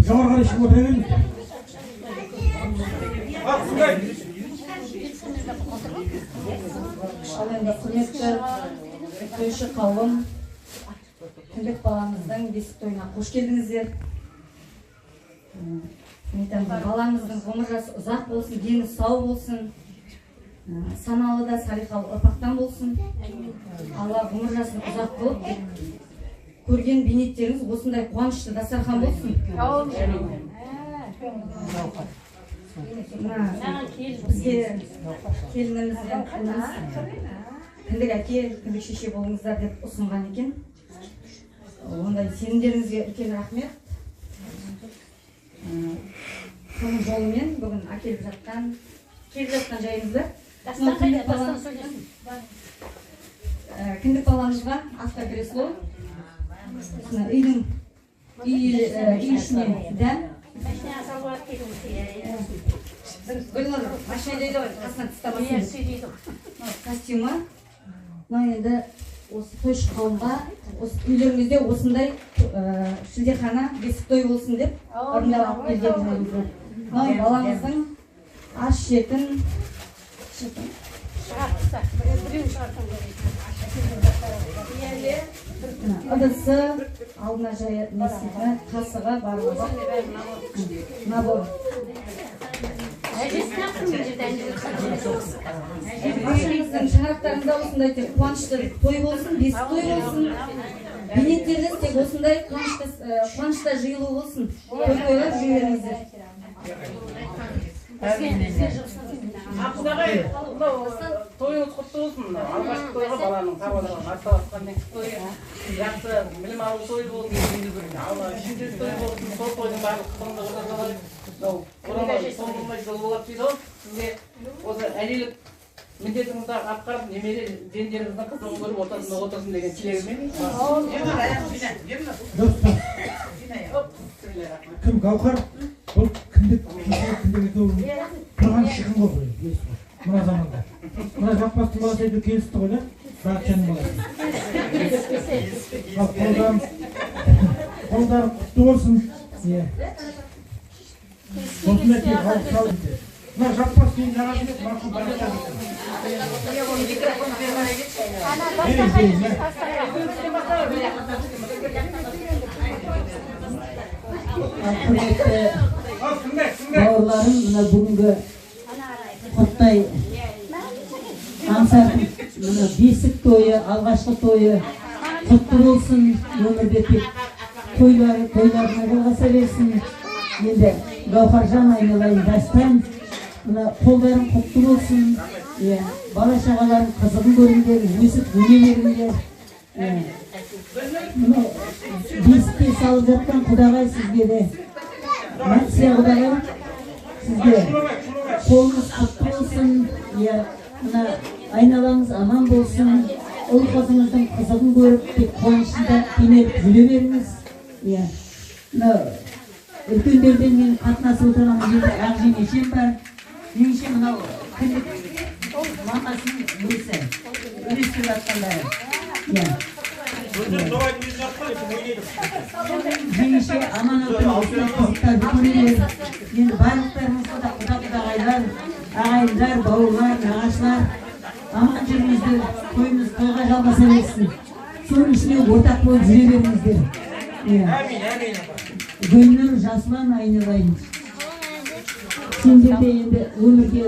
Жоғары қарай шығып отыра беріңіз. Ал енді құрметті тойшы қауым, Күндік баламыздың бесік тойына қош келдіңіздер. Баламыздың ғұмыр жасы ұзақ болсын, дені сау болсын, саналы да салиқалы ұрпақтан болсын. Алла ғұмыр жасын ұзақ қылып, көрген бейнеттеріңіз осындай қуанышты дастархан болсын. Бізге келінімізден кіндік әке, кіндік шеше болыңыздар деп ұсынған екен. Ондай сенімдеріңізге үлкен рахмет. Соның жолымен бүгін келіп жатқан жайымызды кіндік баламызға автокресло, үйдің үй ішіне дәм. Гүлнұр, машина дейді ғой, қасынан тыстамасын. Костюмы. Енді осы тойшы қауымға, үйлеріңізде осындай шілдехана, бесік той болсын деп орындалып келген жайымызды. Баламыздың аш жетін ыдысы, алдына жая несігі, қасығы барлығы набор. Ашыңыздың шаңырақтарында осындай тек қуанышты той болсын, бесік той болсын. Бейнеттеріңіз тек осындай қуанышта жиылу болсын. Тойлар жүйелеріңіздер. Ақсағай, тойыңыз құтты болсын. Алғашқы тойға баланың табалдырған атталасқанмен жақсы білім алу той болсын. Шіндес той болсын, сол тойдың барлық қылымды жасалады. Соңғылмай жол болады дейді ғой. Сізге осы әлелік міндетіңізді атқарып, немере жендеріңіздің қызығын көріп ортасында отырсын деген тілегіммен. Кім Гауһар? Бұл кіндік тұрған шығын ғой. Мұна заманда. Мұна жаппастың баласы әйді келісті ғой, Бақытжанның баласы. Қолдары құтты болсын. Осында тек халық сау дейді. Мұна жаппастың жағады марқұм Бақытжан. Құрметті бауырларым, мына бүгінгі құттай аңсардың мына бесік тойы, алғашқы тойы құтты болсын, өмірде тек тойларына жалғаса берсін. Енді Гауһаржан айналайын дастан, мына қолдарың құтты болсын, бала шағаларың қызығын көріңдер, өсіп өне беріңдер. Бесікке салып жатқан құдағай сізге де, Мәтсия құдағай сізге қолыңыз құтты болсын, айналаңыз аман болсын, ұл қызыңыздың қызығын көріп, тек қуанышында кенеліп жүре беріңіз. Үлкендерден мен қатынасып отырған жерде Ақжемешем бар. Меніңше мынау кіндік мамасының өзі үлестіріп жатқандары. Жеңеше аман отырып қызықтарды көрелер. Енді барлықтарыңызға да құда-құдағайлар, ағайындар, бауырлар, нағашылар аман жүріңіздер, тойыңыз тойға жалғаса берсін. Соның ішіне ортақ болып жүре беріңіздер. Гүлнұр, Жасұлан айналайын. Сендер де енді өмірге